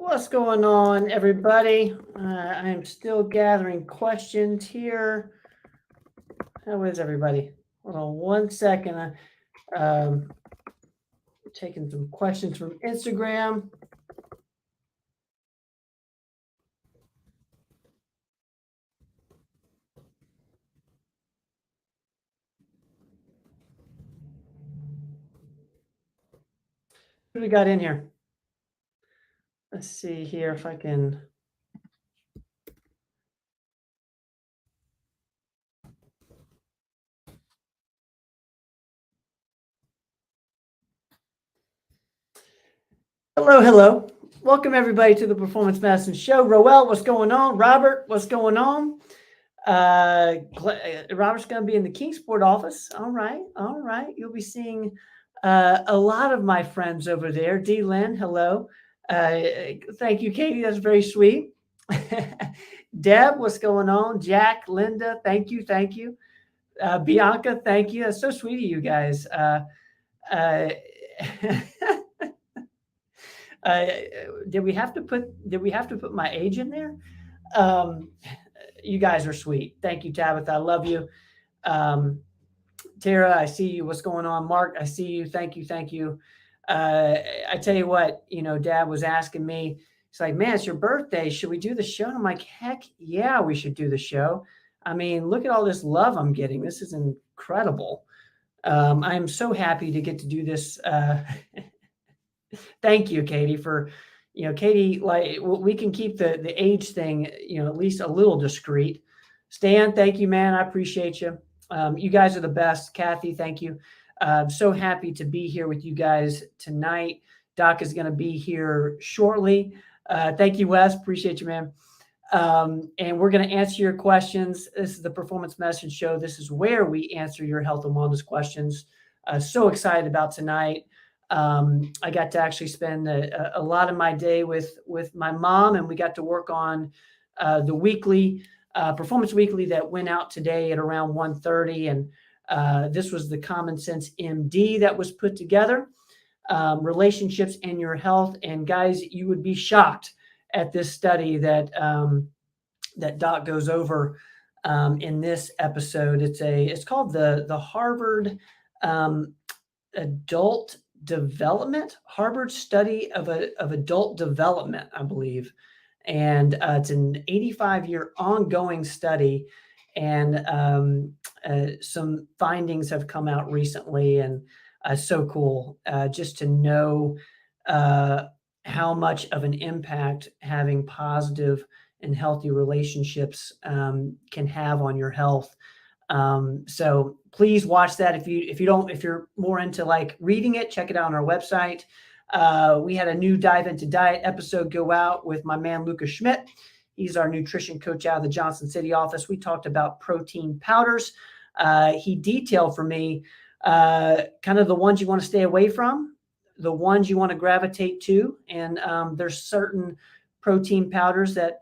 What's going on, everybody? I am still gathering questions here. How is everybody? Hold on one second. Um, Taking some questions from Instagram. Who we got in here? Let's see here if I can. Hello, hello. Welcome everybody to the Performance Medicine Show. Roel, what's going on? Robert, what's going on? Robert's going to be in the Kingsport office. All right, all right. You'll be seeing a lot of my friends over there. D. Lynn, hello. Thank you, Katie. That's very sweet. Deb, what's going on? Jack, Linda, thank you, thank you. Bianca, thank you. That's so sweet of you guys. Uh, did we have to put my age in there? You guys are sweet. Thank you, Tabitha. I love you. Tara, I see you. What's going on? Mark, I see you. Thank you. Thank you. I tell you what, Dad was asking me, he's like, man, it's your birthday. Should we do the show? And I'm like, heck yeah, we should do the show. I mean, look at all this love I'm getting. This is incredible. I'm so happy to get to do this. Thank you, Katie, for, Katie, like we can keep the age thing, at least a little discreet. Stan, thank you, man. I appreciate you. You guys are the best. Kathy, thank you. I'm so happy to be here with you guys tonight. Doc is going to be here shortly. Thank you, Wes. Appreciate you, man. And we're going to answer your questions. This is the Performance Medicine Show. This is where we answer your health and wellness questions. So excited about tonight. I got to actually spend a lot of my day with my mom, and we got to work on the weekly Performance Weekly that went out today at around 1:30. And this was the Common Sense MD that was put together, relationships and your health. And guys, you would be shocked at this study that that Doc goes over in this episode. It's called the Harvard Adult Development, Harvard Study of Adult Development, I believe. And it's an 85-year ongoing study. And some findings have come out recently, and so cool just to know how much of an impact having positive and healthy relationships can have on your health. So please watch that. If you're more into like reading it, check it out on our website. We had a new Dive into Diet episode go out with my man, Lucas Schmidt. He's our nutrition coach out of the Johnson City office. We talked about protein powders. He detailed for me kind of the ones you want to stay away from, the ones you want to gravitate to. And there's certain protein powders that,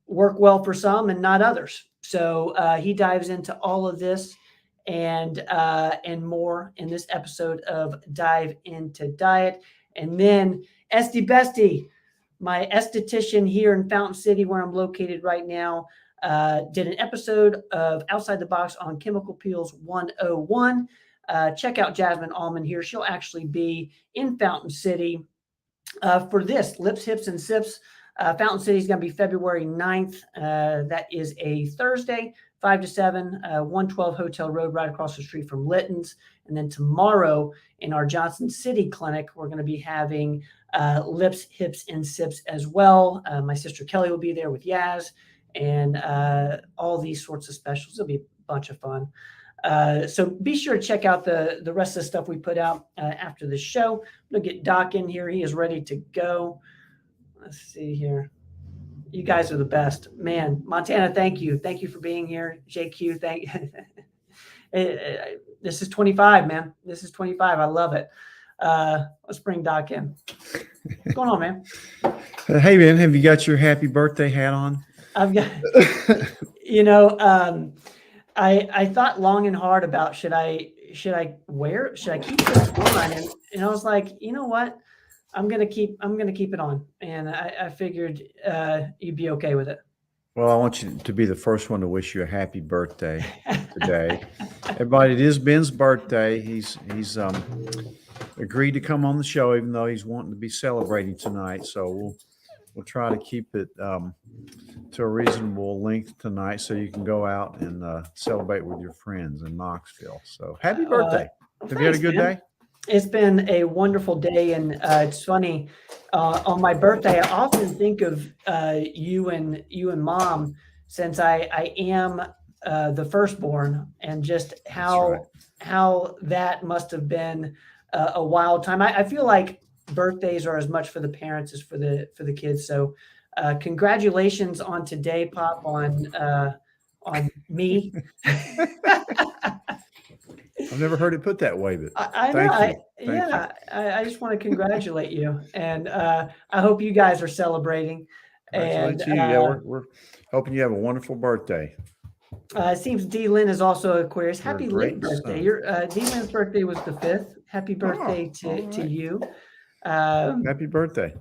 work well for some and not others. So he dives into all of this and more in this episode of Dive into Diet. And then Esty Bestie, my esthetician here in Fountain City, where I'm located right now, did an episode of Outside the Box on Chemical Peels 101. Check out Jasmine Allman here. She'll actually be in Fountain City for this Lips, Hips, and Sips. Fountain City is going to be February 9th. That is a Thursday, 5 to 7, 112 Hotel Road, right across the street from Litton's. And then tomorrow in our Johnson City clinic, we're going to be having Lips, Hips, and Sips as well. My sister Kelly will be there with Yaz, and all these sorts of specials. It'll be a bunch of fun. So be sure to check out the rest of the stuff we put out after the show. I'm going to get Doc in here. He is ready to go. Let's see here. You guys are the best. Man, Montana, thank you. Thank you for being here. JQ, thank you. This is 25, man. This is 25. I love it. Let's bring Doc in. What's going on, man? Hey, man, have you got your happy birthday hat on? I've got, I thought long and hard about should I keep this on? And I was like, you know what? I'm gonna keep it on, and I figured you'd be okay with it. Well, I want you to be the first one to wish you a happy birthday today. Everybody, it is Ben's birthday. He's agreed to come on the show, even though he's wanting to be celebrating tonight. So we'll try to keep it to a reasonable length tonight, so you can go out and celebrate with your friends in Knoxville. So happy birthday! Have you had a Thanks, good man. day? It's been a wonderful day, and it's funny. On my birthday, I often think of you and Mom, since I am the firstborn, and just right. how that must have been a wild time. I feel like birthdays are as much for the parents as for the kids. So, congratulations on today, Pop, on me. I've never heard it put that way, but I know. thank you. Thank you. Yeah, I just want to congratulate you, and I hope you guys are celebrating. And Congratulate you. Yeah, we're hoping you have a wonderful birthday. it seems D. Lynn is also Aquarius. You're a Happy great late birthday! son. Your D. Lynn's birthday was the 5th. Happy birthday all to right. you. Happy birthday.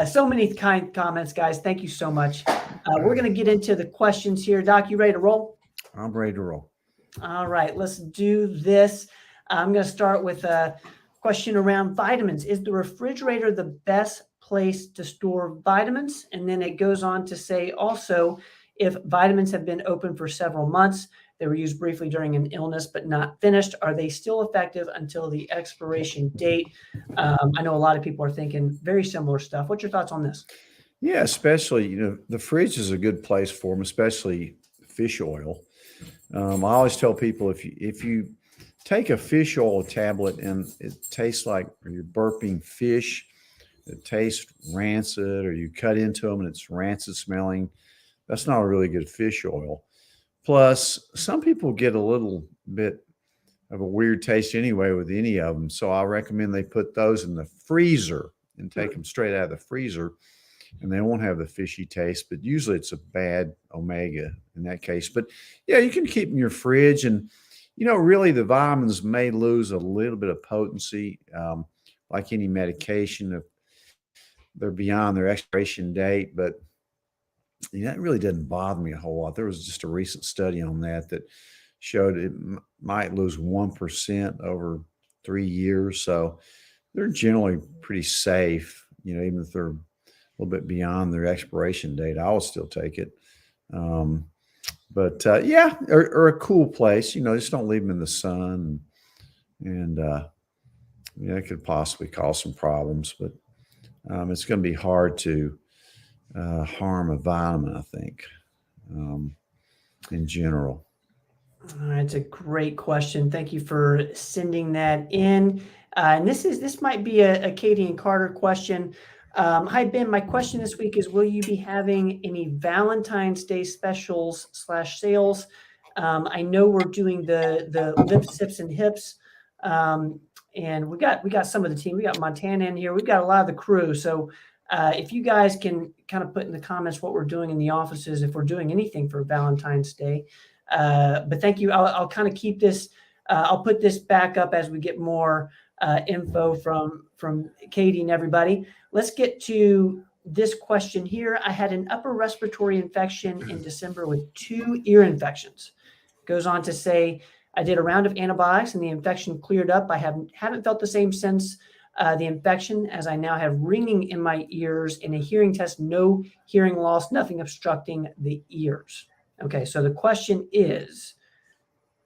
So many kind comments, guys. Thank you so much. We're going to get into the questions here. Doc, you ready to roll? I'm ready to roll. All right, let's do this. I'm going to start with a question around vitamins. Is the refrigerator the best place to store vitamins? And then it goes on to say also, if vitamins have been open for several months, they were used briefly during an illness but not finished, are they still effective until the expiration date? I know a lot of people are thinking very similar stuff. What's your thoughts on this? Yeah, especially, the fridge is a good place for them, especially fish oil. I always tell people, if you take a fish oil tablet and it tastes like, or you're burping fish, it tastes rancid, or you cut into them and it's rancid smelling, that's not a really good fish oil. Plus, some people get a little bit of a weird taste anyway with any of them. So I recommend they put those in the freezer and take them straight out of the freezer, and they won't have the fishy taste. But usually it's a bad omega in that case. But yeah, you can keep them in your fridge, and really the vitamins may lose a little bit of potency, like any medication, if they're beyond their expiration date. But that really doesn't bother me a whole lot. There was just a recent study on that showed it might lose 1% over 3 years. So they're generally pretty safe, even if they're a little bit beyond their expiration date. I will still take it. But yeah, or a cool place, just don't leave them in the sun, and it could possibly cause some problems, but it's going to be hard to harm a vitamin, I think, in general. All right, it's a great question. Thank you for sending that in. And this might be a Katie and Carter question. Hi, Ben. My question this week is, will you be having any Valentine's Day specials / sales? I know we're doing the lips, sips, and hips. And we got some of the team. We got Montana in here. We've got a lot of the crew. So if you guys can kind of put in the comments what we're doing in the offices, if we're doing anything for Valentine's Day. But thank you. I'll kind of keep this. I'll put this back up as we get more info from Katie and everybody. Let's get to this question here. I had an upper respiratory infection in December with 2 ear infections. Goes on to say, I did a round of antibiotics and the infection cleared up. I haven't felt the same since the infection, as I now have ringing in my ears. In a hearing test, no hearing loss, nothing obstructing the ears. Okay, so the question is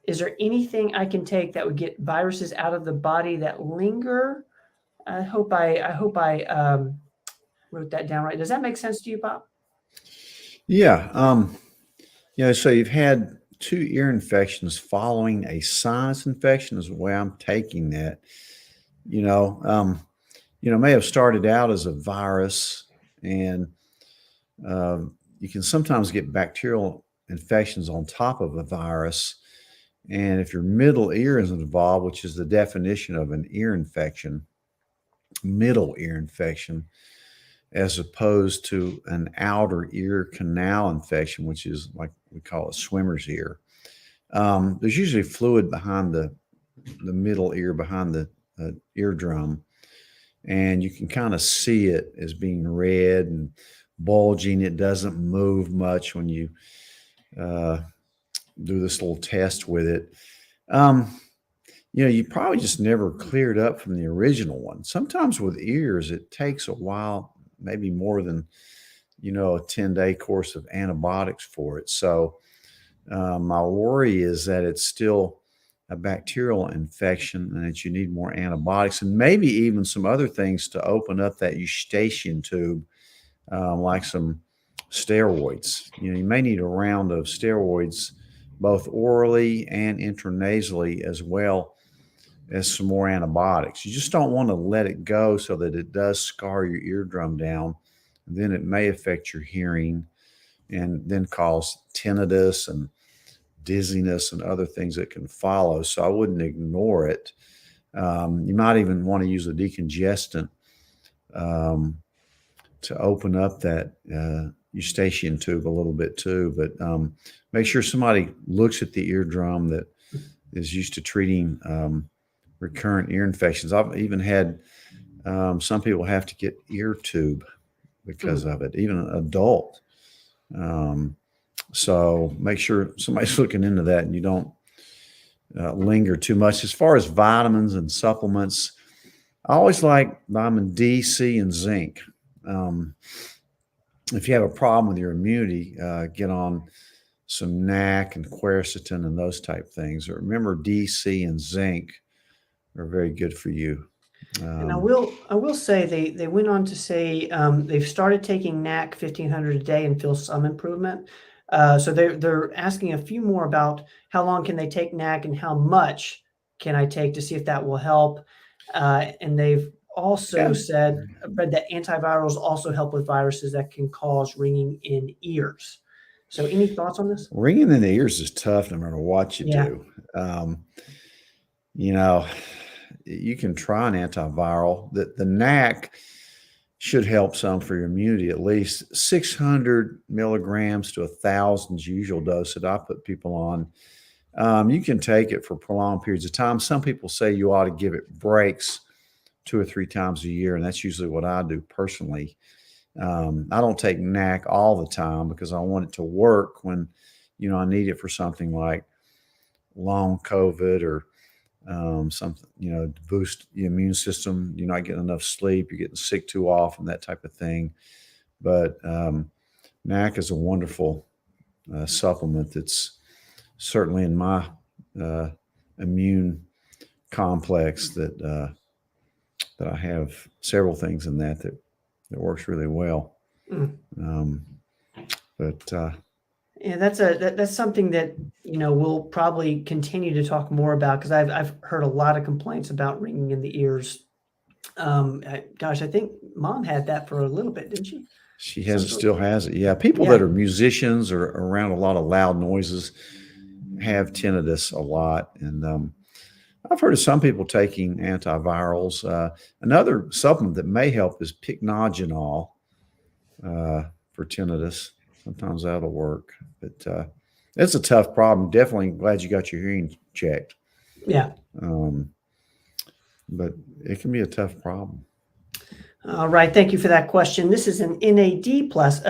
there anything I can take that would get viruses out of the body that linger? I hope I wrote that down right. Does that make sense to you, Bob? Yeah. So you've had 2 ear infections following a sinus infection is the way I'm taking that. May have started out as a virus, and you can sometimes get bacterial infections on top of a virus. And if your middle ear is involved, which is the definition of an ear infection, middle ear infection, as opposed to an outer ear canal infection, which is like we call it swimmer's ear. There's usually fluid behind the middle ear, behind the eardrum. and you can kind of see it as being red and bulging. It doesn't move much when you uh, do this little test with it. Um, you probably just never cleared up from the original one. Sometimes with ears, it takes a while, maybe more than, a 10-day course of antibiotics for it. So my worry is that it's still a bacterial infection and that you need more antibiotics and maybe even some other things to open up that eustachian tube, like some steroids. You may need a round of steroids, both orally and intranasally, as well as some more antibiotics. You just don't want to let it go so that it does scar your eardrum down. And then it may affect your hearing and then cause tinnitus and dizziness and other things that can follow. So I wouldn't ignore it. You might even want to use a decongestant to open up that eustachian tube a little bit too. But make sure somebody looks at the eardrum that is used to treating recurrent ear infections. I've even had some people have to get ear tube because of it, even an adult. So make sure somebody's looking into that and you don't linger too much. As far as vitamins and supplements, I always like vitamin D, C, and zinc. If you have a problem with your immunity, get on some NAC and quercetin and those type things. Remember, D, C, and zinc are very good for you. And I will say they went on to say they've started taking NAC 1500 a day and feel some improvement. So they're asking a few more about how long can they take NAC and how much can I take to see if that will help. And they've also read that antivirals also help with viruses that can cause ringing in ears. So any thoughts on this? Ringing in the ears is tough no matter what you do. You can try an antiviral. The NAC should help some for your immunity, at least 600 milligrams to 1,000 is the usual dose that I put people on. You can take it for prolonged periods of time. Some people say you ought to give it breaks 2 or 3 times a year, and that's usually what I do personally. I don't take NAC all the time because I want it to work when, I need it for something like long COVID or something, to boost the immune system. You're not getting enough sleep, you're getting sick too often, that type of thing. But NAC is a wonderful supplement that's certainly in my immune complex that I have several things in that works really well. Yeah, that's something that we'll probably continue to talk more about because I've heard a lot of complaints about ringing in the ears. I think Mom had that for a little bit, didn't she? She still has it. Yeah, people that are musicians or around a lot of loud noises have tinnitus a lot, and I've heard of some people taking antivirals. Another supplement that may help is pycnogenol for tinnitus. Sometimes that'll work, but it's a tough problem. Definitely glad you got your hearing checked. Yeah. But it can be a tough problem. All right. Thank you for that question. This is an NAD plus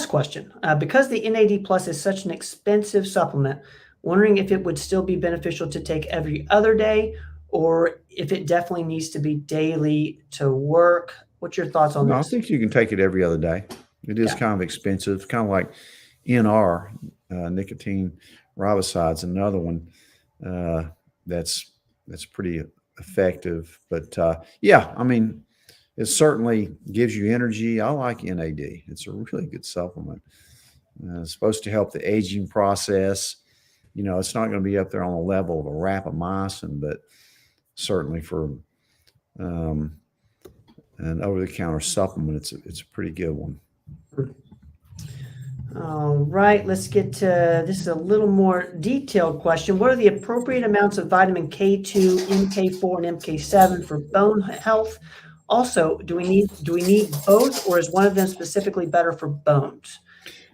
question. Because the NAD plus is such an expensive supplement, wondering if it would still be beneficial to take every other day or if it definitely needs to be daily to work. What's your thoughts on this? I think you can take it every other day. It is kind of expensive, kind of like NR, nicotine riboside's another one that's pretty effective. But it certainly gives you energy. I like NAD. It's a really good supplement. It's supposed to help the aging process. It's not going to be up there on the level of a rapamycin, but certainly for an over-the-counter supplement, it's a pretty good one. All right, let's get to this is a little more detailed question. What are the appropriate amounts of vitamin K2, MK4, and MK7 for bone health? Also, do we need both, or is one of them specifically better for bones?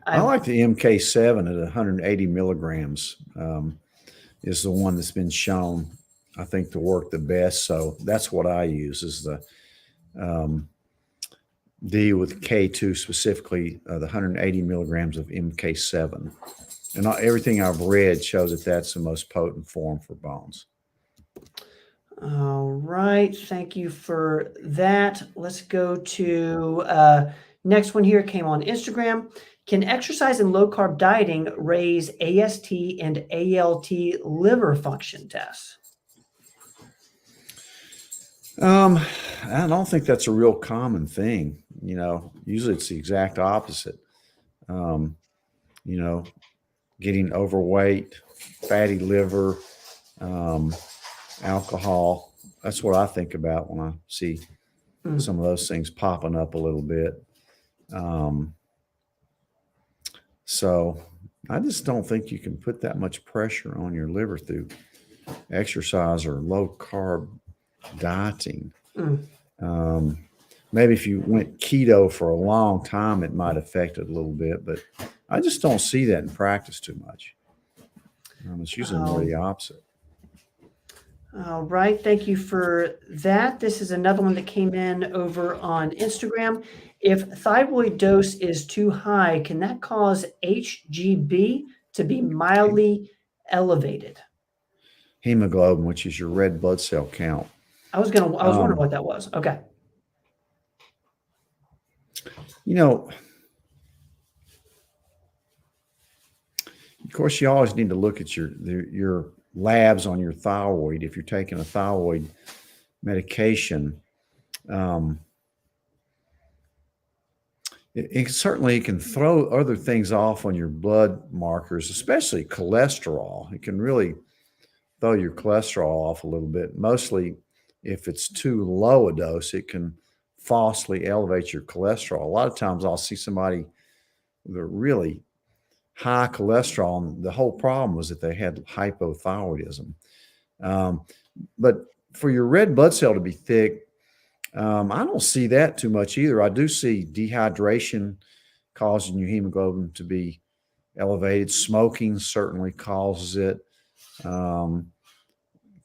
I like the MK7 at 180 milligrams is the one that's been shown, I think, to work the best. So that's what I use is the D with K2 specifically, the 180 milligrams of MK7. And everything I've read shows that that's the most potent form for bones. All right. Thank you for that. Let's go to next one here. Came on Instagram. Can exercise and low carb dieting raise AST and ALT liver function tests? I don't think that's a real common thing. Usually it's the exact opposite. Getting overweight, fatty liver, alcohol. That's what I think about when I see some of those things popping up a little bit. So I just don't think you can put that much pressure on your liver through exercise or low carb dieting. Maybe if you went keto for a long time, it might affect it a little bit, but I just don't see that in practice too much. It's usually more the opposite. All right. Thank you for that. This is another one that came in over on Instagram. If thyroid dose is too high, can that cause HGB to be mildly elevated? Hemoglobin, which is your red blood cell count. I was wondering what that was. Okay. Of course, you always need to look at your labs on your thyroid. If you're taking a thyroid medication, it certainly can throw other things off on your blood markers, especially cholesterol. It can really throw your cholesterol off a little bit. Mostly if it's too low a dose, it can falsely elevate your cholesterol. A lot of times I'll see somebody with a really high cholesterol, and the whole problem was that they had hypothyroidism. But for your red blood cell to be thick, I don't see that too much either. I do see dehydration causing your hemoglobin to be elevated. Smoking certainly causes it. Of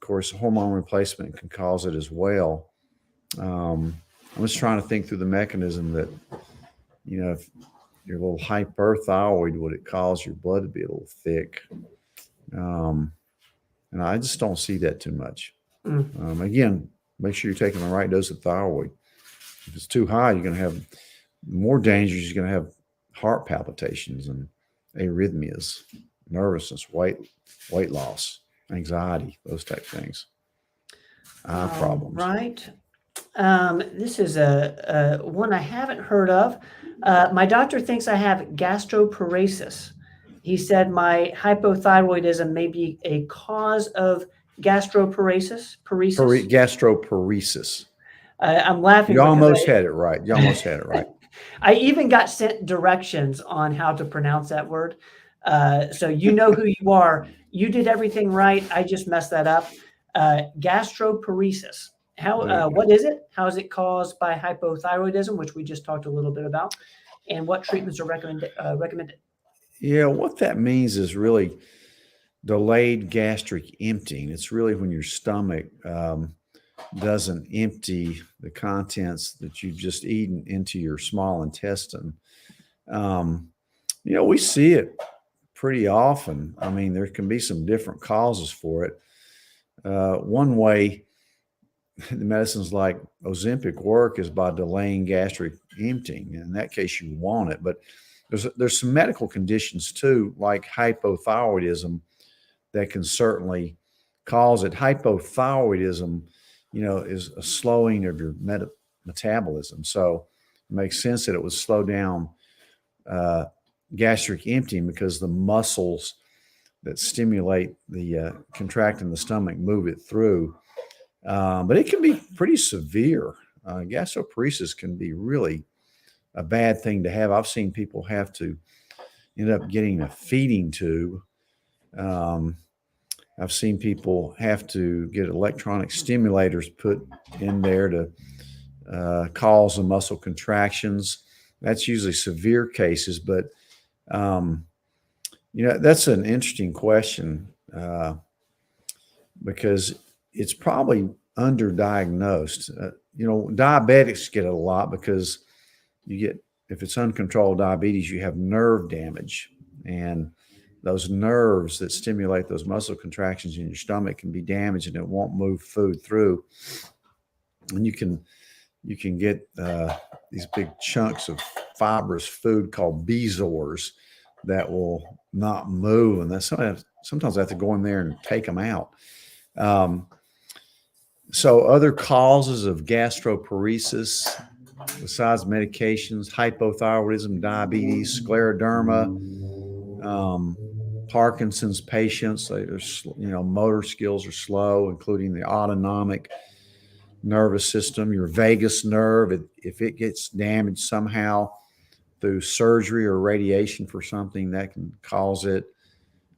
course, hormone replacement can cause it as well. I'm just trying to think through the mechanism that, if you're a little hyperthyroid, would it cause your blood to be a little thick? And I just don't see that too much. Again, make sure you're taking the right dose of thyroid. If it's too high, you're going to have more dangers. You're going to have heart palpitations and arrhythmias, nervousness, weight loss, anxiety, those type things. Eye problems. Right. This is a one I haven't heard of. My doctor thinks I have gastroparesis. He said my hypothyroidism may be a cause of gastroparesis. Gastroparesis. I'm laughing. You almost had it right. I even got sent directions on how to pronounce that word. So you know who you are. You did everything right. I just messed that up. Gastroparesis. What is it? How is it caused by hypothyroidism, which we just talked a little bit about, and what treatments are recommended? Yeah, what that means is really delayed gastric emptying. It's really when your stomach doesn't empty the contents that you've just eaten into your small intestine. We see it pretty often. I mean, there can be some different causes for it. One way the medicines like Ozempic work is by delaying gastric emptying. In that case, you want it. But there's some medical conditions too, like hypothyroidism, that can certainly cause it. Hypothyroidism, is a slowing of your metabolism. So it makes sense that it would slow down gastric emptying because the muscles that stimulate the contract in the stomach move it through. But it can be pretty severe. Gastroparesis can be really a bad thing to have. I've seen people have to end up getting a feeding tube. I've seen people have to get electronic stimulators put in there to cause the muscle contractions. That's usually severe cases, but that's an interesting question because it's probably underdiagnosed. Diabetics get it a lot because if it's uncontrolled diabetes, you have nerve damage, and those nerves that stimulate those muscle contractions in your stomach can be damaged, and it won't move food through. And you can get these big chunks of fibrous food called bezoars that will not move, and sometimes I have to go in there and take them out. So other causes of gastroparesis besides medications: hypothyroidism, diabetes, scleroderma, Parkinson's patients. Motor skills are slow, including the autonomic nervous system, your vagus nerve. If it gets damaged somehow through surgery or radiation for something, that can cause it.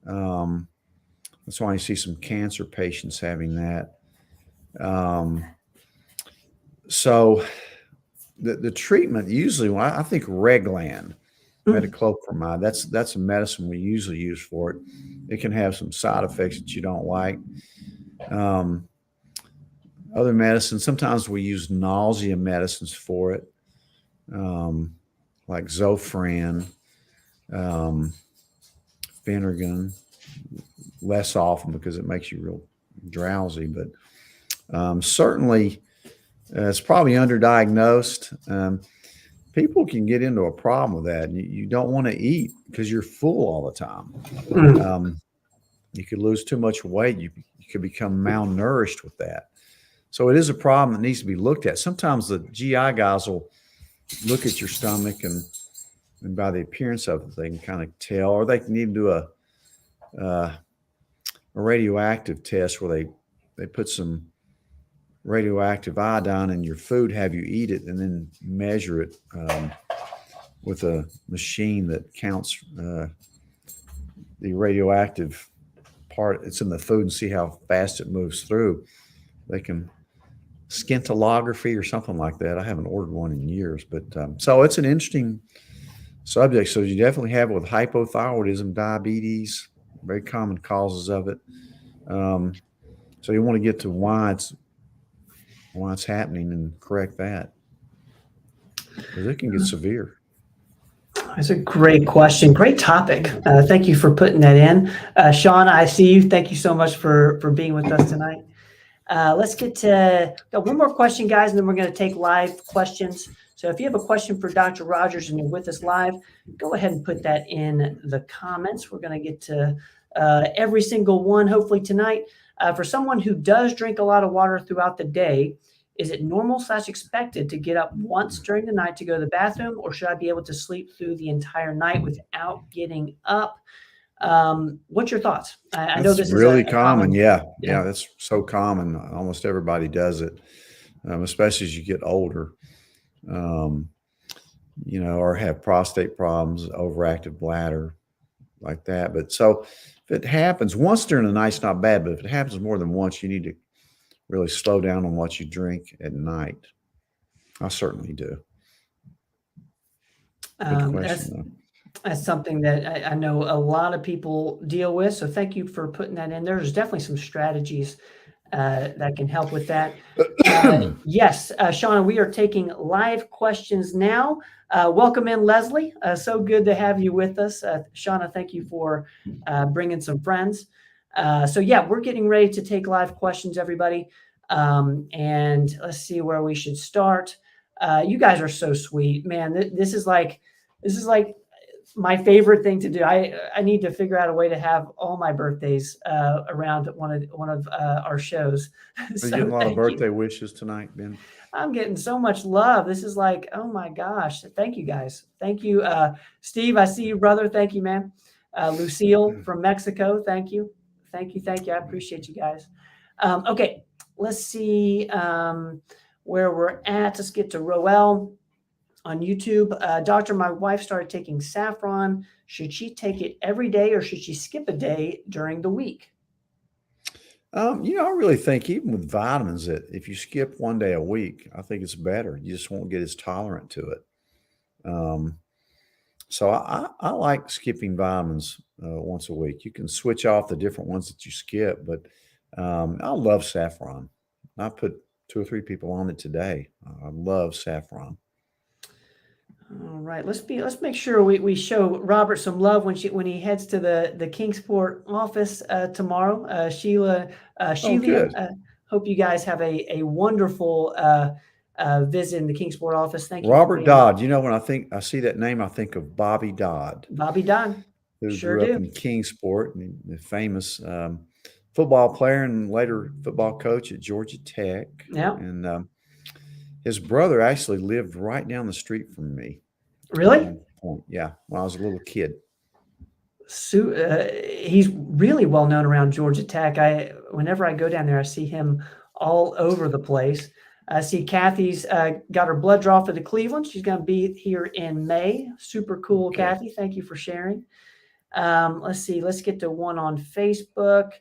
That's why you see some cancer patients having that. So the treatment usually, I think Reglan, metoclopramide, that's a medicine we usually use for it. It can have some side effects that you don't like. Other medicines, sometimes we use nausea medicines for it, like Zofran, Phenergan, less often because it makes you real drowsy, but certainly it's probably underdiagnosed. People can get into a problem with that. You don't want to eat because you're full all the time. You could lose too much weight. You could become malnourished with that. So it is a problem that needs to be looked at. Sometimes the GI guys will look at your stomach, and by the appearance of it, they can kind of tell, or they can even do a radioactive test where they put some radioactive iodine in your food, have you eat it, and then measure it with a machine that counts the radioactive part it's in the food and see how fast it moves through. They can scintillography or something like that. I haven't ordered one in years, but so it's an interesting subject. So you definitely have it with hypothyroidism, diabetes, very common causes of it. So you want to get to why it's happening and correct that, because it can get severe. That's a great question. Great topic. Thank you for putting that in. Sean, I see you. Thank you so much for being with us tonight. Let's got one more question, guys, and then we're going to take live questions. So if you have a question for Dr. Rogers and you're with us live, go ahead and put that in the comments. We're going to get to every single one, hopefully tonight. For someone who does drink a lot of water throughout the day, is it normal/expected to get up once during the night to go to the bathroom, or should I be able to sleep through the entire night without getting up? What's your thoughts? I know this is really common. Yeah, Yeah. that's so common. Almost everybody does it, especially as you get older, or have prostate problems, overactive bladder, like that. But so if it happens once during the night, it's not bad. But if it happens more than once, you need to really slow down on what you drink at night. I certainly do. Good question, that's something that I know a lot of people deal with. So thank you for putting that in there. There's definitely some strategies that can help with that. Yes, Shauna, we are taking live questions now. Welcome in, Leslie. So good to have you with us. Shauna, thank you for bringing some friends. So yeah, we're getting ready to take live questions, everybody. And let's see where we should start. You guys are so sweet, man. This is like my favorite thing to do. I need to figure out a way to have all my birthdays around one of our shows. So getting a lot of birthday wishes tonight, Ben. I'm getting so much love. This is like, oh my gosh. Thank you, guys. Thank you. Steve, I see you, brother. Thank you, man. Lucille from Mexico. Thank you. Thank you. I appreciate you guys. Okay, let's see where we're at. Let's get to Roel on YouTube. Doctor, my wife started taking saffron. Should she take it every day, or should she skip a day during the week? I really think even with vitamins that if you skip one day a week, I think it's better. You just won't get as tolerant to it. So I like skipping vitamins once a week. You can switch off the different ones that you skip, but I love saffron. I put 2 or 3 people on it today. I love saffron. All right, let's make sure we show Robert some love when he heads to the Kingsport office tomorrow. Oh, Sheila, good. hope you guys have a wonderful visit in the Kingsport office. Thank you for Robert being Dodd. You know, when I see that name, I think of Bobby Dodd, Bobby Don. who Sure grew up do. in Kingsport, and the famous football player and later football coach at Georgia Tech. Yeah, And his brother actually lived right down the street from me at really. one point. Yeah, when I was a little kid. He's really well known around Georgia Tech. Whenever I go down there, I see him all over the place. I see Kathy's got her blood draw for the Cleveland. She's going to be here in May. Super cool, Okay. Kathy. Thank you for sharing. Let's see. Let's get to one on Facebook.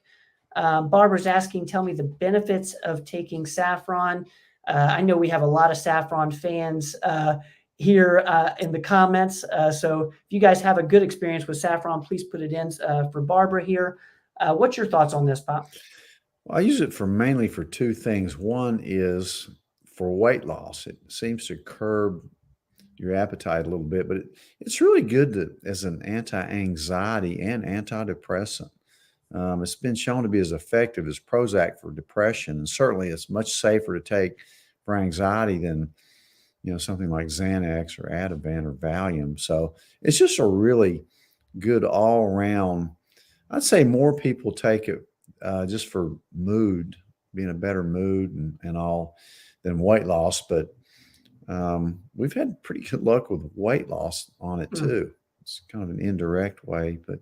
Barbara's asking, tell me the benefits of taking saffron. I know we have a lot of saffron fans here in the comments. So if you guys have a good experience with saffron, please put it in for Barbara here. What's your thoughts on this, Pop? Well, I use it mainly for two things. One is for weight loss. It seems to curb your appetite a little bit, but it's really good as an anti-anxiety and antidepressant. It's been shown to be as effective as Prozac for depression, and certainly it's much safer to take for anxiety than something like Xanax or Ativan or Valium. So it's just a really good all around. I'd say more people take it just for mood, being a better mood and all, than weight loss. But we've had pretty good luck with weight loss on it too. It's kind of an indirect way, but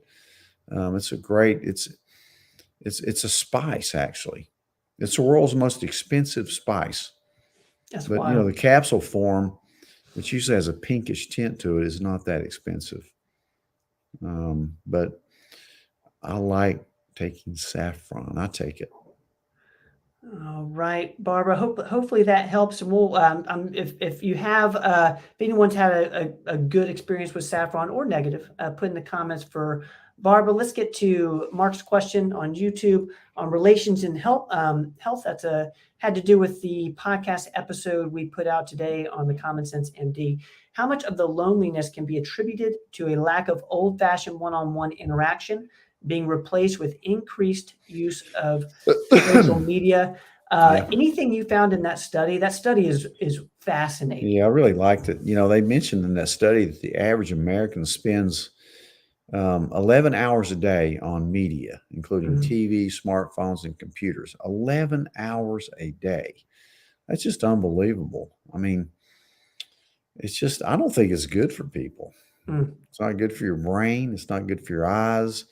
it's a great. It's a spice actually. It's the world's most expensive spice. That's But wild. the capsule form, which usually has a pinkish tint to it, is not that expensive. But I like taking saffron. I take it. All right, Barbara. Hopefully that helps. And we'll if you have if anyone's had a good experience with saffron or negative, put in the comments for Barbara. Let's get to Mark's question on YouTube on relations and health. Health that's had to do with the podcast episode we put out today on the Common Sense MD. How much of the loneliness can be attributed to a lack of old-fashioned one-on-one interaction being replaced with increased use of social media? Yeah. Anything you found in that study? That study is fascinating. Yeah, I really liked it. They mentioned in that study that the average American spends 11 hours a day on media, including Mhm. TV, smartphones, and computers. 11 hours a day. That's just unbelievable. I mean, I don't think it's good for people. Mm. It's not good for your brain. It's not good for your eyes.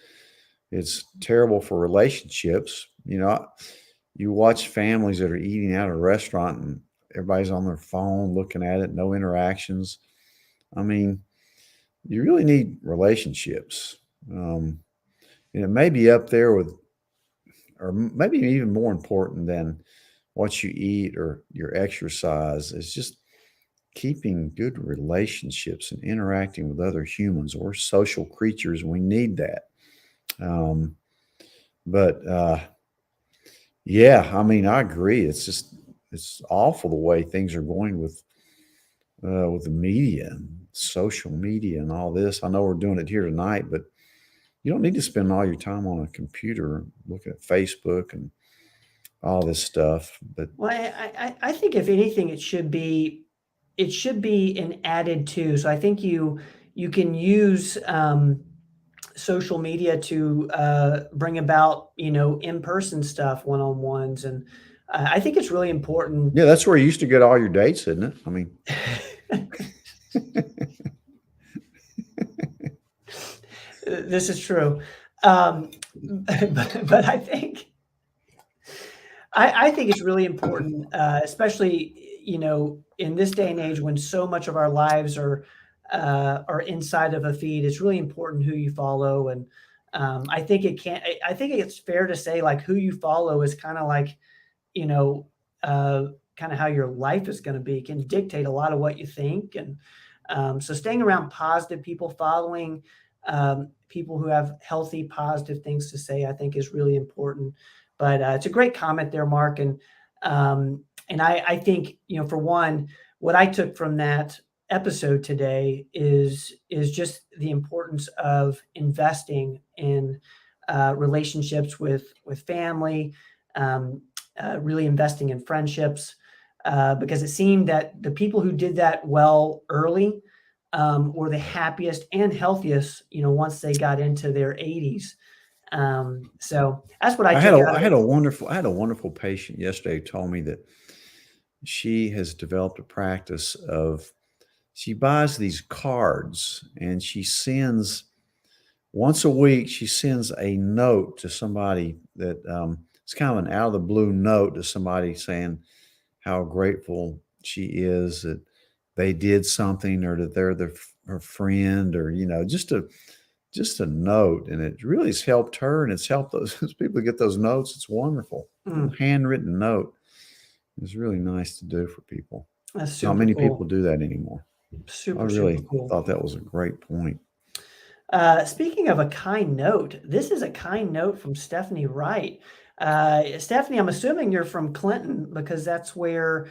It's terrible for relationships. You watch families that are eating out at a restaurant and everybody's on their phone looking at it, no interactions. I mean, you really need relationships. And it may be up there with, or maybe even more important than what you eat or your exercise, is just keeping good relationships and interacting with other humans. We're social creatures. We need that. But yeah, I mean, I agree. It's awful the way things are going with the media and social media and all this. I know we're doing it here tonight, but you don't need to spend all your time on a computer looking at Facebook and all this stuff. But Well, I think if anything, it should be an added to. So I think you can use social media to bring about in-person stuff, one-on-ones, and I think it's really important. yeah, that's where you used to get all your dates, isn't it? I mean, This is true, but I think it's really important, especially in this day and age when so much of our lives are inside of a feed. It's really important who you follow, and I think I think it's fair to say like who you follow is kind of like kind of how your life is going to be. It can dictate a lot of what you think, and so staying around positive people, following people who have healthy, positive things to say, I think is really important. But it's a great comment there, Mark. And And I think, for one, what I took from that episode today is just the importance of investing in relationships with family, really investing in friendships, because it seemed that the people who did that well early were the happiest and healthiest, once they got into their 80s. So that's what I I had took a out I of had it. a wonderful patient yesterday who told me that she has developed a practice of she buys these cards and she sends once a week, she sends a note to somebody that it's kind of an out of the blue note to somebody saying how grateful she is that they did something or that they're her friend or just a note, and it really has helped her and it's helped those people get those notes. It's wonderful. A little Mm, handwritten note is really nice to do for people. that's Not super many people cool. do that anymore. I Super, super really cool. thought that was a great point. Speaking of a kind note, this is a kind note from Stephanie Wright. Stephanie, I'm assuming you're from Clinton because that's where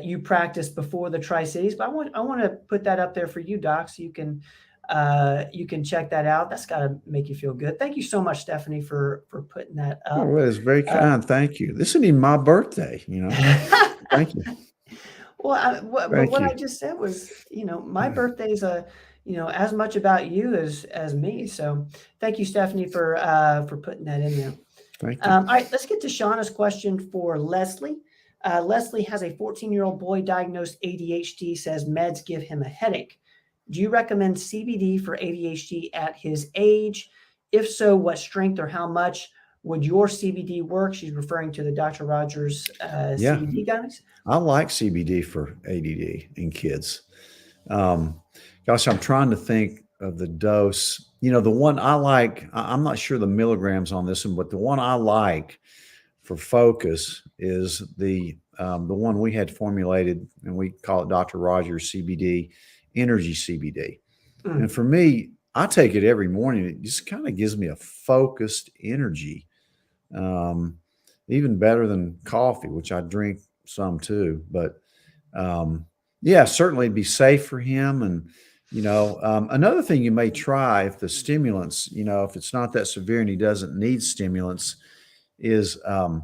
you practiced before the Tri Cities. But I want to put that up there for you, Doc, so you can check that out. That's got to make you feel good. Thank you so much, Stephanie, for putting that Oh, up. well, it's very Uh, kind. Thank you. This isn't even my birthday. Thank you. Well, but Thank what I you. just said was, my birthday's as much about you as me. So thank you, Stephanie, for putting that in there. Thank you. All right, let's get to Shauna's question for Leslie. Leslie has a 14-year-old boy diagnosed ADHD, says meds give him a headache. Do you recommend CBD for ADHD at his age? If so, what strength or how much would your CBD work? She's referring to the Dr. Rogers Yeah, CBD guys. I like CBD for ADD in kids. Um, Gosh, I'm trying to think of the dose. The one I like, I'm not sure the milligrams on this one, but the one I like for focus is the one we had formulated, and we call it Dr. Rogers CBD, Energy CBD. And Mm. for me, I take it every morning. It just kind of gives me a focused energy, um, even better than coffee, which I drink some too. But yeah, certainly be safe for him. And another thing you may try if the stimulants, if it's not that severe and he doesn't need stimulants, is I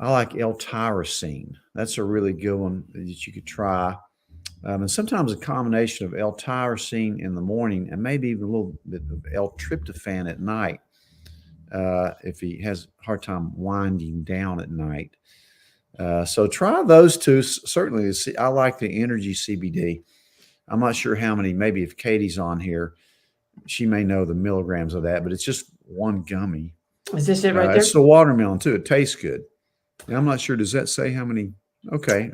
like L-tyrosine. That's a really good one that you could try. And sometimes a combination of L-tyrosine in the morning and maybe even a little bit of L-tryptophan at night, if he has a hard time winding down at night. So try those two. Certainly, I like the Energy CBD. I'm not sure how many. Maybe if Katie's on here, she may know the milligrams of that, but it's just one gummy. Is this it right It's there? the watermelon too. It tastes good. And I'm not sure. Does that say how many? Okay.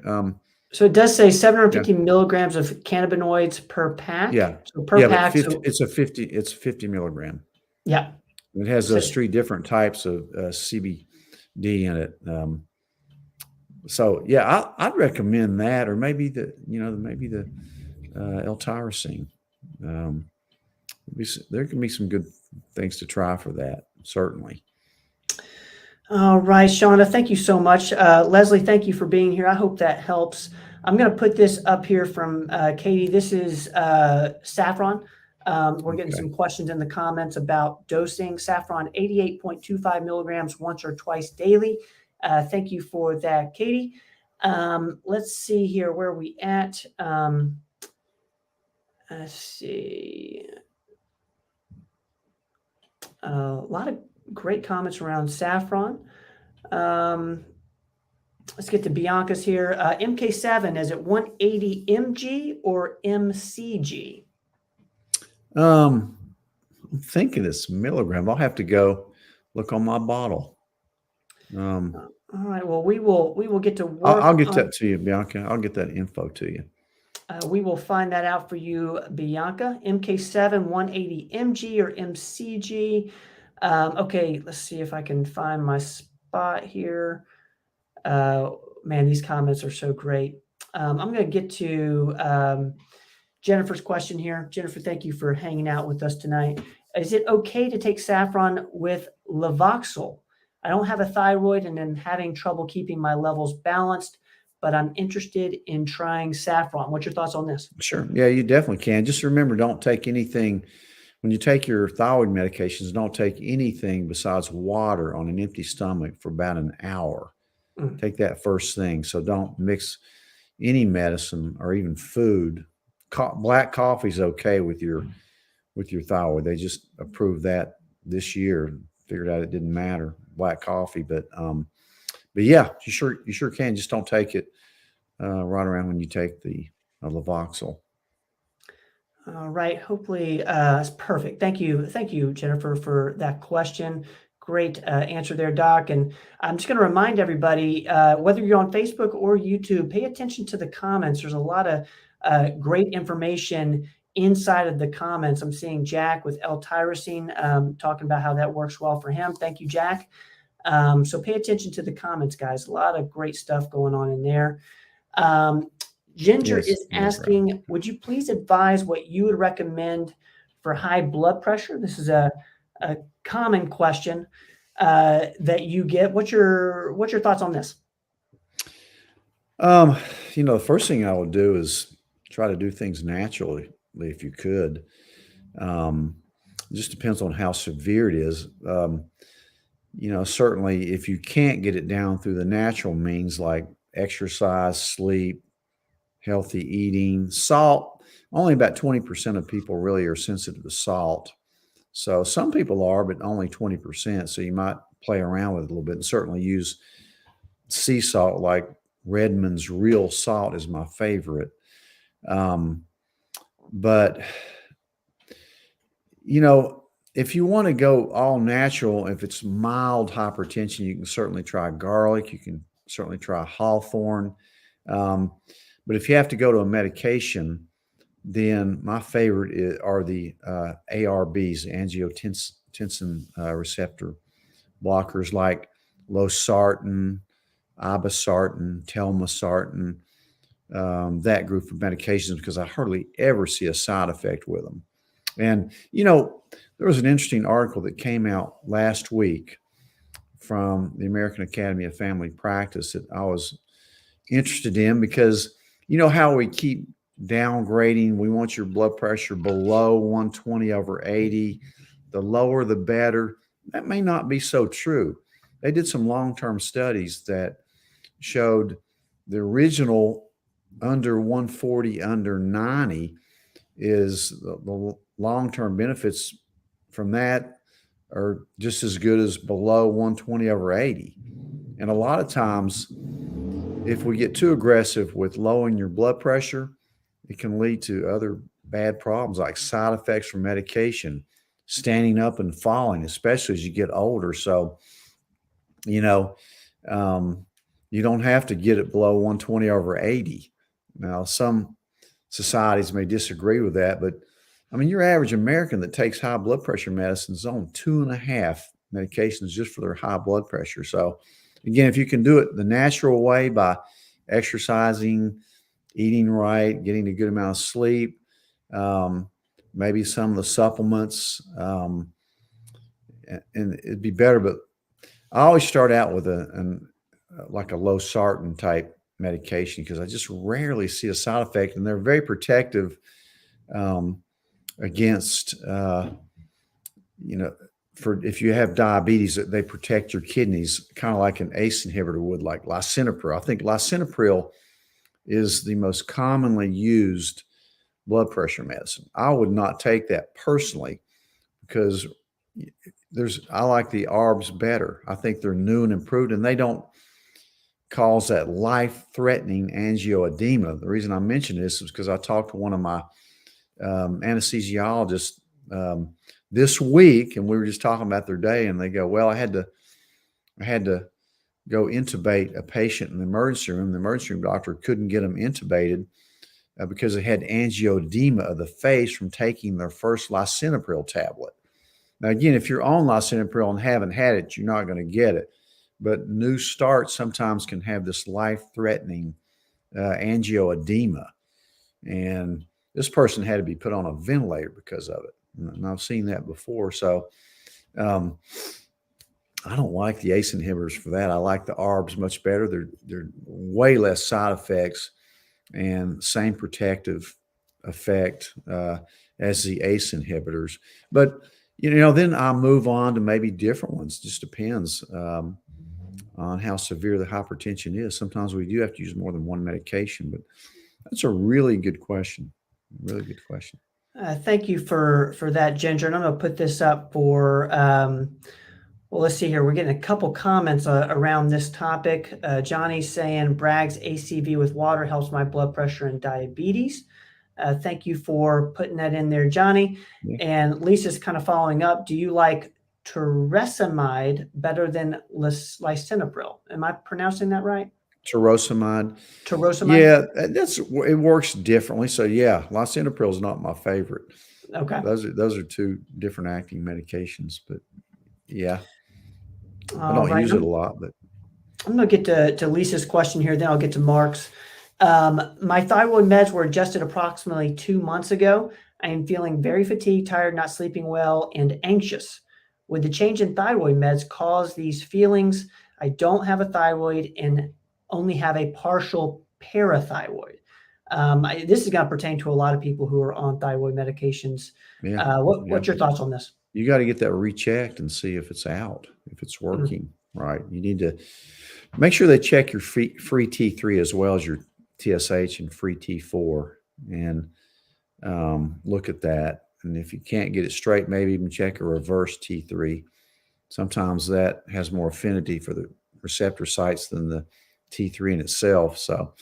So it does say Yeah. 750 milligrams of cannabinoids per pack. Yeah. So per Yeah. But pack. 50, So it's 50 milligram. yeah. It has So those three different types of CBD in it. So yeah, I'd recommend that, or maybe the L-tyrosine. Um, there can be some good things to try for that, certainly. all right, Shauna, thank you so much. Leslie, thank you for being here. I hope that helps. I'm going to put this up here from Katie. This is saffron. We're getting Okay. some questions in the comments about dosing. Saffron, 88.25 milligrams once or twice daily. Thank you for that, Katie. Let's see here. Where are we at? Let's see. A lot of great comments around saffron. Let's get to Bianca's here. MK7, is it 180 mg or mcg? I'm thinking it's milligram. I'll have to go look on my bottle. All right. Well, we will get to I'll, work I'll get on. that to you, Bianca. I'll get that info to you. We will find that out for you, Bianca. MK7, 180 mg or mcg. Okay, let's see if I can find my spot here. Man, these comments are so great. I'm going to get to Jennifer's question here. Jennifer, thank you for hanging out with us tonight. Is it okay to take saffron with Levoxyl? I don't have a thyroid and am having trouble keeping my levels balanced, but I'm interested in trying saffron. What's your thoughts on this? Sure. Yeah, you definitely can. Just remember, don't take anything when you take your thyroid medications, don't take anything besides water on an empty stomach for about an hour. Mm. Take that first thing. So don't mix any medicine or even food. Black coffee is okay with your thyroid. They just approved that this year. Figured out it didn't matter, black coffee, but yeah, you sure can. Just don't take it right around when you take the Levoxyl. All right. Hopefully, it's perfect. Thank you, Jennifer, for that question. Great answer there, Doc. And I'm just going to remind everybody, whether you're on Facebook or YouTube, pay attention to the comments. There's a lot of great information inside of the comments. I'm seeing Jack with L-tyrosine talking about how that works well for him. Thank you, Jack. So pay attention to the comments, guys. A lot of great stuff going on in there. Ginger Yes, is that's right. asking, would you please advise what you would recommend for high blood pressure? This is a common question that you get. What's your thoughts on this? The first thing I would do is try to do things naturally if you could. It just depends on how severe it is. Certainly if you can't get it down through the natural means like exercise, sleep, healthy eating, salt, only about 20% of people really are sensitive to salt. So some people are, but only 20%. So you might play around with it a little bit and certainly use sea salt, like Redmond's Real Salt is my favorite. But if you want to go all natural, if it's mild hypertension, you can certainly try garlic. You can certainly try hawthorn. But if you have to go to a medication, then my favorite are the ARBs, angiotensin receptor blockers, like losartan, irbesartan, telmisartan, that group of medications, because I hardly ever see a side effect with them. And, there was an interesting article that came out last week from the American Academy of Family Practice that I was interested in because how we keep downgrading. We want your blood pressure below 120/80. The lower, the better. That may not be so true. They did some long-term studies that showed the original under 140, under 90 is the long-term benefits from that are just as good as below 120/80. And a lot of times, if we get too aggressive with lowering your blood pressure, it can lead to other bad problems like side effects from medication, standing up and falling, especially as you get older. So, you don't have to get it below 120/80. Now, some societies may disagree with that, but your average American that takes high blood pressure medicine is on 2.5 medications just for their high blood pressure. So, again, if you can do it the natural way by exercising, eating right, getting a good amount of sleep, maybe some of the supplements, and it'd be better. But I always start out with like a losartan type medication because I just rarely see a side effect, and they're very protective against, for if you have diabetes, they protect your kidneys, kind of like an ACE inhibitor would, like lisinopril. I think lisinopril is the most commonly used blood pressure medicine. I would not take that personally because I like the ARBs better. I think they're new and improved, and they don't cause that life-threatening angioedema. The reason I mention this is because I talked to one of my anesthesiologists this week, and we were just talking about their day, and they go, "Well, I had to go intubate a patient in the emergency room. The emergency room doctor couldn't get them intubated because they had angioedema of the face from taking their first lisinopril tablet." Now, again, if you're on lisinopril and haven't had it, you're not going to get it. But new starts sometimes can have this life-threatening angioedema. And this person had to be put on a ventilator because of it. And I've seen that before. So I don't like the ACE inhibitors for that. I like the ARBs much better. They're way less side effects and same protective effect as the ACE inhibitors. But then I move on to maybe different ones. Just depends on how severe the hypertension is. Sometimes we do have to use more than one medication, but that's a really good question. Really good question. Thank you for that, Ginger. And I'm going to put this up for, well, let's see here. We're getting a couple comments around this topic. Johnny's saying Bragg's ACV with water helps my blood pressure and diabetes. Thank you for putting that in there, Johnny. Yeah. And Lisa's kind of following up. Do you like torsemide better than lisinopril? Am I pronouncing that right? Torsemide. Torsemide? Yeah, it works differently. So yeah, lisinopril is not my favorite. Okay. Those are two different acting medications, but yeah, I All don't right. use it a lot. But I'm going to get to Lisa's question here, then I'll get to Mark's. My thyroid meds were adjusted approximately 2 months ago. I am feeling very fatigued, tired, not sleeping well, and anxious. Would the change in thyroid meds cause these feelings? I don't have a thyroid and only have a partial parathyroid. This is going to pertain to a lot of people who are on thyroid medications. yeah, What's your thoughts on this? you got to get that rechecked and see if it's out, if it's working right. You need to make sure they check your free T3 as well as your TSH and free T4 and look at that. And if you can't get it straight, maybe even check a reverse T3. Sometimes that has more affinity for the receptor sites than the T3 in itself. So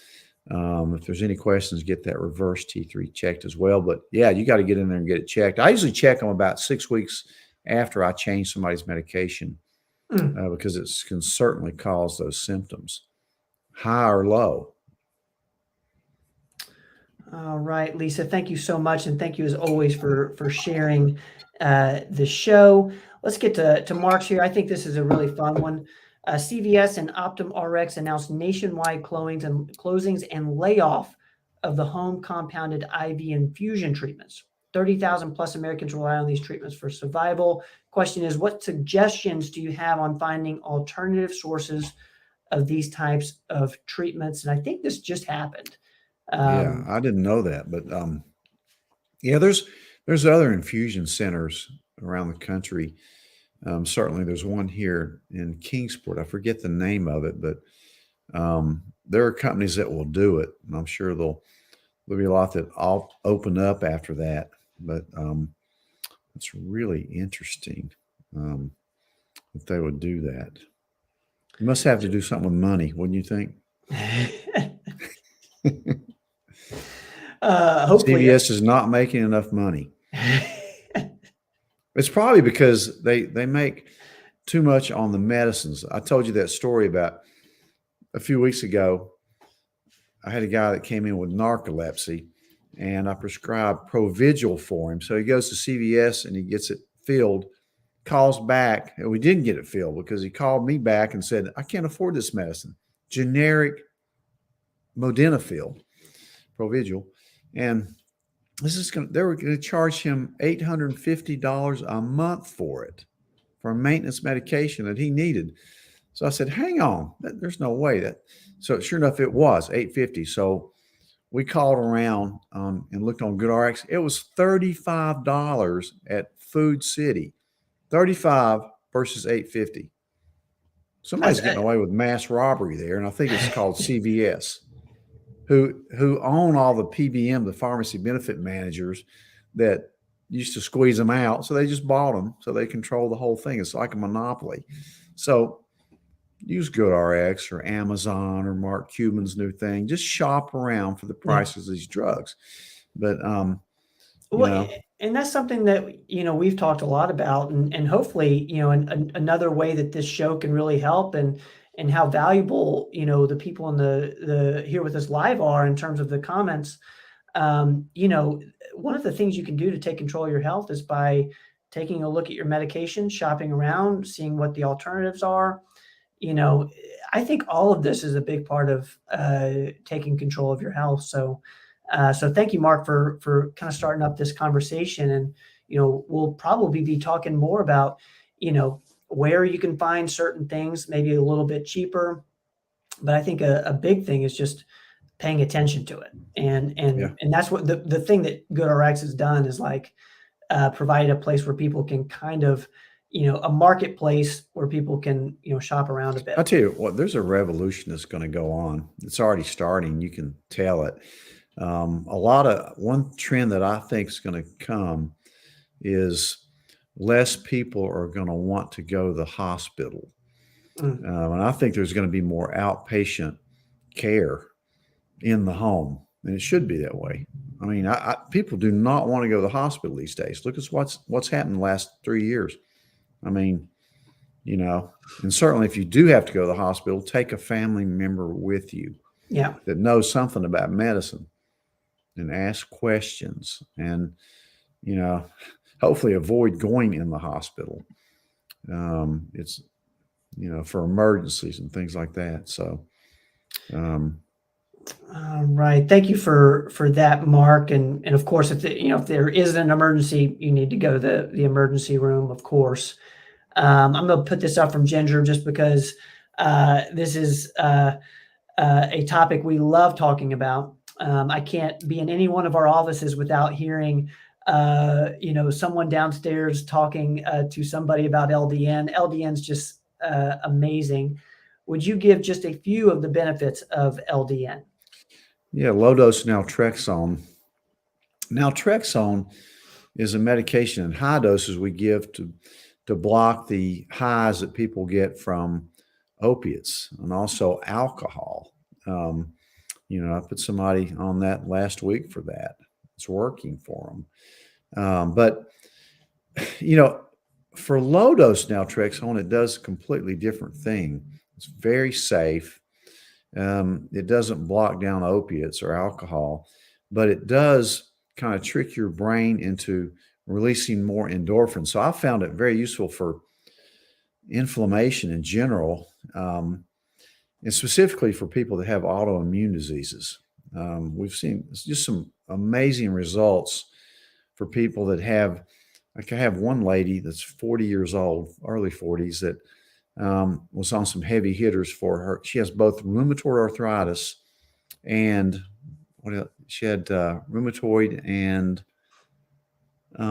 if there's any questions, get that reverse T3 checked as well. But yeah, you got to get in there and get it checked. I usually check them about 6 weeks after I change somebody's medication because it can certainly cause those symptoms, high or low. All right, Lisa, thank you so much. And thank you as always for sharing the show. Let's get to Mark's here. I think this is a really fun one. CVS and Optum RX announced nationwide closings and layoff of the home compounded IV infusion treatments. 30,000 plus Americans rely on these treatments for survival. Question is, what suggestions do you have on finding alternative sources of these types of treatments? And I think this just happened. Yeah, I didn't know that, but yeah, there's other infusion centers around the country. Certainly, there's one here in Kingsport. I forget the name of it, but there are companies that will do it, and I'm sure there'll be a lot that I'll open up after that. But it's really interesting that they would do that. You must have to do something with money, wouldn't you think? Hopefully, CVS is not making enough money. It's probably because they make too much on the medicines. I told you that story about a few weeks ago. I had a guy that came in with narcolepsy, and I prescribed Provigil for him. So he goes to CVS and he gets it filled, calls back, and we didn't get it filled because he called me back and said, I can't afford this medicine. Generic Modafinil, Provigil. And they were going to charge him $850 a month for it, for a maintenance medication that he needed. So I said, hang on, there's no way that. So sure enough, it was $850. So we called around and looked on GoodRx. It was $35 at Food City, $35 versus $850. Somebody's getting away with mass robbery there, and I think it's called CVS. Who own all the PBM, the pharmacy benefit managers that used to squeeze them out. So they just bought them. So they control the whole thing. It's like a monopoly. So use GoodRx or Amazon or Mark Cuban's new thing. Just shop around for the prices of these drugs. But, and that's something that, we've talked a lot about and hopefully, another way that this show can really help and how valuable, the people in the here with us live are in terms of the comments. One of the things you can do to take control of your health is by taking a look at your medication, shopping around, seeing what the alternatives are. I think all of this is a big part of taking control of your health. So thank you, Mark, for kind of starting up this conversation. And, we'll probably be talking more about, where you can find certain things, maybe a little bit cheaper. But I think a big thing is just paying attention to it. And that's what the thing that GoodRx has done is like provided a place where people can kind of, a marketplace where people can, shop around a bit. I'll tell you what, there's a revolution that's going to go on. It's already starting. You can tell it. One trend that I think is going to come is less people are going to want to go to the hospital. And I think there's going to be more outpatient care in the home, and it should be that way. I mean, people do not want to go to the hospital these days. Look at what's happened the last 3 years. I mean, and certainly if you do have to go to the hospital, take a family member with you that knows something about medicine and ask questions and, hopefully avoid going in the hospital. It's, for emergencies and things like that. So, right. Thank you for that, Mark. And of course, if there is an emergency, you need to go to the emergency room, of course. I'm going to put this up from Ginger just because this is a topic we love talking about. I can't be in any one of our offices without hearing, someone downstairs talking to somebody about LDN. LDN's just amazing. Would you give just a few of the benefits of LDN? Yeah, low dose naltrexone. Naltrexone is a medication in high doses we give to block the highs that people get from opiates and also alcohol. I put somebody on that last week for that. It's working for them. But for low dose naltrexone, it does a completely different thing. It's very safe. It doesn't block down opiates or alcohol, but it does kind of trick your brain into releasing more endorphins. So I found it very useful for inflammation in general, and specifically for people that have autoimmune diseases. We've seen just some amazing results for people that have, like I have one lady that's 40 years old, early 40s, that was on some heavy hitters for her. She has both rheumatoid arthritis and what else? She had rheumatoid and I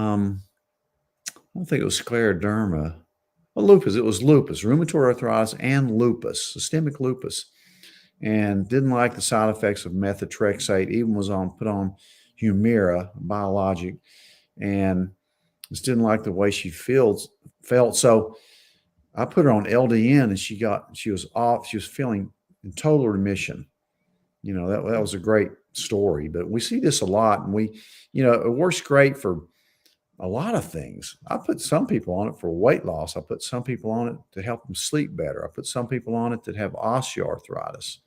don't think it was scleroderma. Well, lupus. It was lupus, rheumatoid arthritis and lupus, systemic lupus, and didn't like the side effects of methotrexate. Even was put on Humira, a biologic, and just didn't like the way she felt. So I put her on LDN, and she was off. She was feeling in total remission. That was a great story. But we see this a lot, and it works great for a lot of things. I put some people on it for weight loss. I put some people on it to help them sleep better. I put some people on it that have osteoarthritis.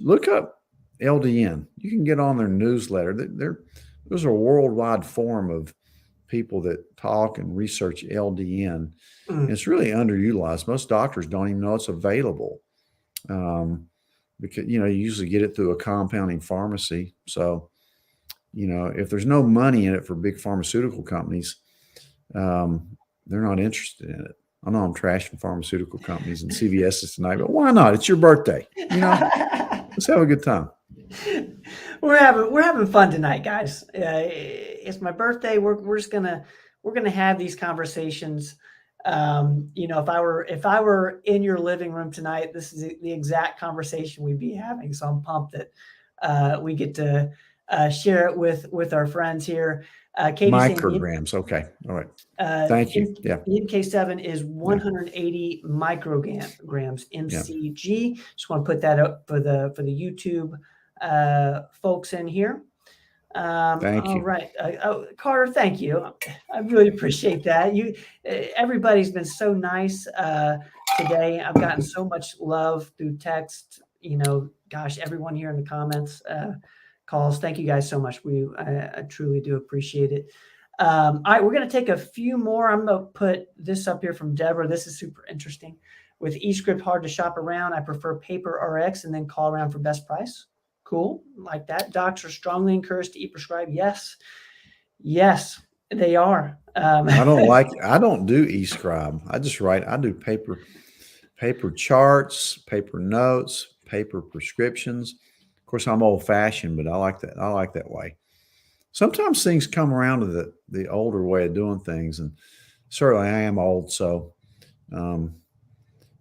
Look up LDN. You can get on their newsletter. There's a worldwide forum of people that talk and research LDN. It's really underutilized. Most doctors don't even know it's available because, you usually get it through a compounding pharmacy. So, if there's no money in it for big pharmaceutical companies, they're not interested in it. I know I'm trashing pharmaceutical companies and CVS's tonight, but why not? It's your birthday. Let's have a good time. We're having fun tonight, guys. It's my birthday. We're gonna have these conversations. If I were in your living room tonight, this is the exact conversation we'd be having. So I'm pumped that we get to share it with our friends here. Katie Micrograms. Okay. All right. Thank you. Yeah. MK7 is 180 micrograms mcg. Just want to put that up for the YouTube folks in here. Thank you. All right. Carter, thank you. I really appreciate that. Everybody's been so nice today. I've gotten so much love through text, gosh, everyone here in the comments, calls. Thank you guys so much. I truly do appreciate it. All right, we're going to take a few more. I'm going to put this up here from Deborah. This is super interesting. With eScript hard to shop around, I prefer paper RX and then call around for best price. Cool. Like that. Docs are strongly encouraged to e-prescribe. Yes. They are. I don't do e-scribe. I just write. I do paper charts, paper notes, paper prescriptions. Of course, I'm old fashioned, but I like that. I like that way. Sometimes things come around to the older way of doing things, and certainly I am old, so um,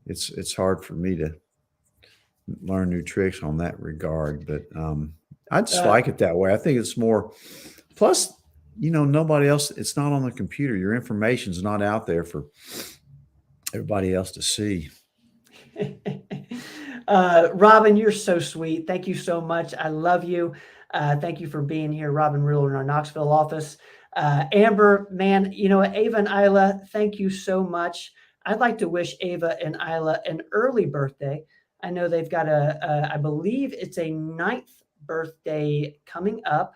it's hard for me to learn new tricks on that regard. But I just Uh, like it that way. I think it's more. Plus, nobody else. It's not on the computer. Your information's not out there for everybody else to see. Robin, you're so sweet. Thank you so much. I love you. Thank you for being here, Robin Riddle, in our Knoxville office. Amber, man, Ava and Isla, thank you so much. I'd like to wish Ava and Isla an early birthday. I know they've got I believe it's a 9th birthday coming up.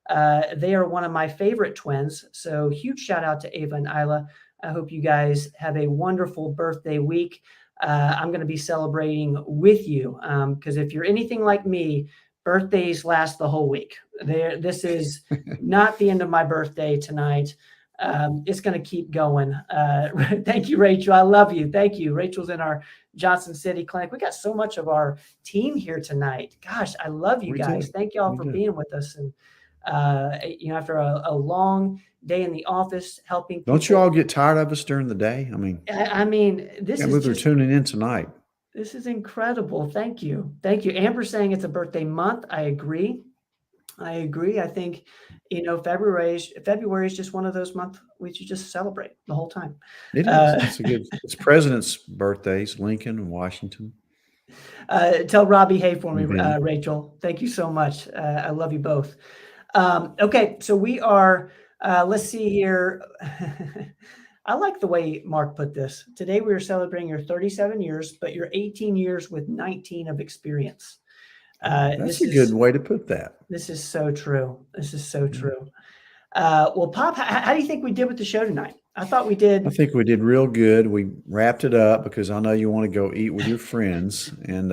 They are one of my favorite twins. So huge shout out to Ava and Isla. I hope you guys have a wonderful birthday week. I'm going to be celebrating with you because if you're anything like me, birthdays last the whole week. This is not the end of my birthday tonight. It's going to keep going. Thank you, Rachel. I love you. Thank you. Rachel's in our Johnson City clinic. We got so much of our team here tonight. Gosh, I love you guys. Thank you all for being with us. And after a long day in the office helping people. Don't you all get tired of us during the day? I mean, this can't is believe they're tuning in tonight. This is incredible. Thank you. Thank you. Amber saying it's a birthday month. I agree. I think, February is just one of those months we should just celebrate the whole time. It is. It's presidents' birthdays, Lincoln and Washington. Tell Robbie hey for me, Rachel. Thank you so much. I love you both. Okay, so we are, let's see here. I like the way Mark put this. Today we are celebrating your 37 years, but your 18 years with 19 of experience. That's a good way to put that. This is so true. This is so true. Well, Pop, how do you think we did with the show tonight? I thought we did. I think we did real good. We wrapped it up because I know you want to go eat with your friends and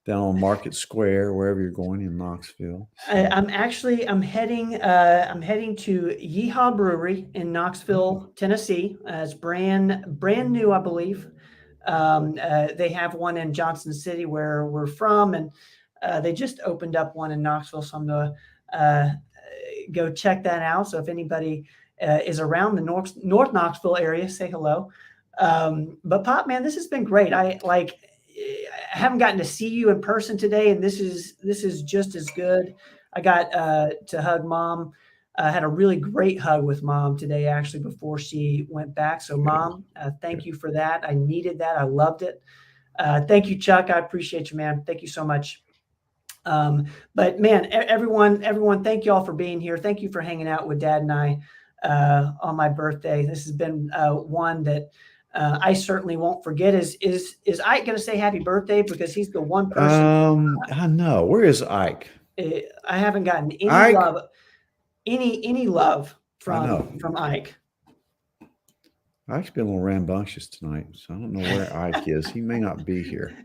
down on Market Square, wherever you're going in Knoxville. So. I'm heading to Yeehaw Brewery in Knoxville, Tennessee. It's brand new, I believe. They have one in Johnson City where we're from, and they just opened up one in Knoxville. So I'm going to go check that out. So if anybody is around the North Knoxville area, say hello. But Pop, man, this has been great. I haven't gotten to see you in person today, and this is just as good. I got to hug Mom. I had a really great hug with Mom today, actually, before she went back. So, Mom, thank you for that. I needed that. I loved it. Thank you, Chuck. I appreciate you, man. Thank you so much. But man, everyone, thank you all for being here. Thank you for hanging out with Dad and I on my birthday. This has been one that I certainly won't forget. Is Ike going to say happy birthday? Because he's the one person. I know. Where is Ike? I haven't gotten any love, any love from Ike. Ike's been a little rambunctious tonight, so I don't know where Ike is. He may not be here.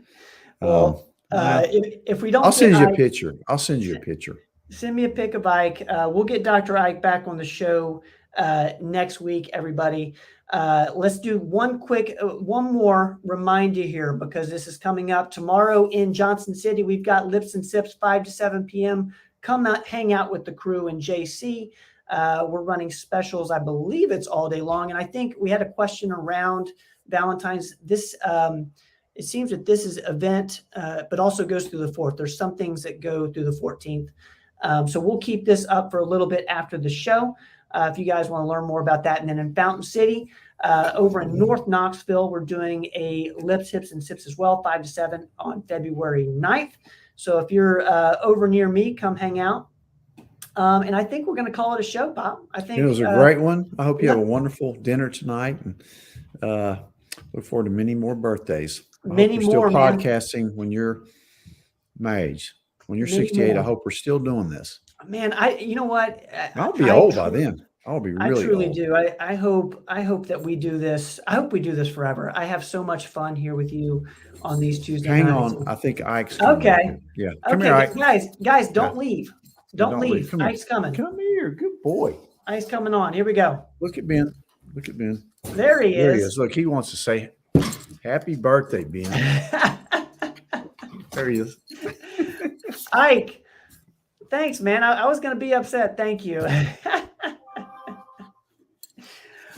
Well, if we don't, I'll send you a picture. I'll send you a picture. Send me a pic of Ike. We'll get Dr. Ike back on the show next week, everybody. Let's do one more reminder here, because this is coming up tomorrow in Johnson City. We've got Lips and Sips 5 to 7 p.m. Come out, hang out with the crew in JC. We're running specials. I believe it's all day long. And I think we had a question around Valentine's. It seems that this is event, but also goes through the 4th. There's some things that go through the 14th. So we'll keep this up for a little bit after the show. If you guys want to learn more about that. And then in Fountain City, over in North Knoxville, we're doing a Lips, Hips, and Sips as well, 5 to 7 on February 9th. So if you're over near me, come hang out. And I think we're going to call it a show, Bob. I think it was a great one. I hope you have a wonderful dinner tonight, and look forward to many more birthdays. Many more, still podcasting when you're my age. When you're 68, I hope we're still doing this. Man, you know what? I'll be old by then. I'll be really old. I truly do. I hope that we do this. I hope we do this forever. I have so much fun here with you on these Tuesday nights. Hang on. I think Ike's coming. Okay. Yeah. Come here, Ike. Guys, don't leave. Don't leave. Ike's coming. Come here. Good boy. Ike's coming on. Here we go. Look at Ben. Look at Ben. There he There he is. is. Look, he wants to say happy birthday, Ben. There he is. Ike, thanks, man. I was going to be upset. Thank you.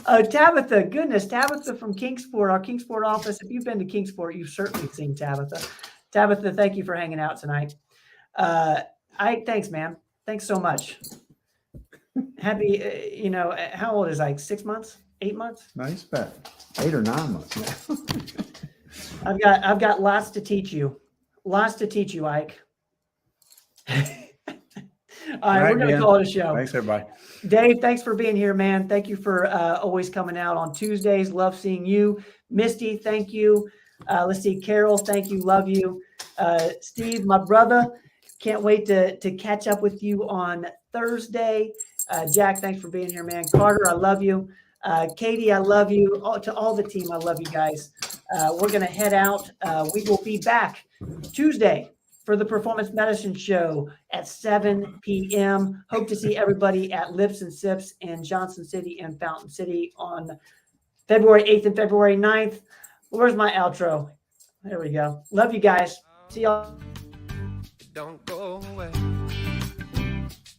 Tabitha, goodness, Tabitha from Kingsport, our Kingsport office. If you've been to Kingsport, you've certainly seen Tabitha. Tabitha, thank you for hanging out tonight. Ike, thanks, man. Thanks so much. Happy, how old is Ike? 6 months? 8 months? No, he's about 8 or 9 months now. I've got lots to teach you. Lots to teach you, Ike. All right, we're going to call it a show. Thanks, everybody. Dave, thanks for being here, man. Thank you for always coming out on Tuesdays. Love seeing you. Misty, thank you. Let's see. Carol, thank you. Love you. Steve, my brother, can't wait to catch up with you on Thursday. Jack, thanks for being here, man. Carter, I love you. Katie, I love you. To all the team, I love you guys. We're going to head out. We will be back Tuesday for the Performance Medicine Show at 7 p.m. Hope to see everybody at Lips and Sips in Johnson City and Fountain City on February 8th and February 9th. Where's my outro? There we go. Love you guys. See y'all. Don't go away.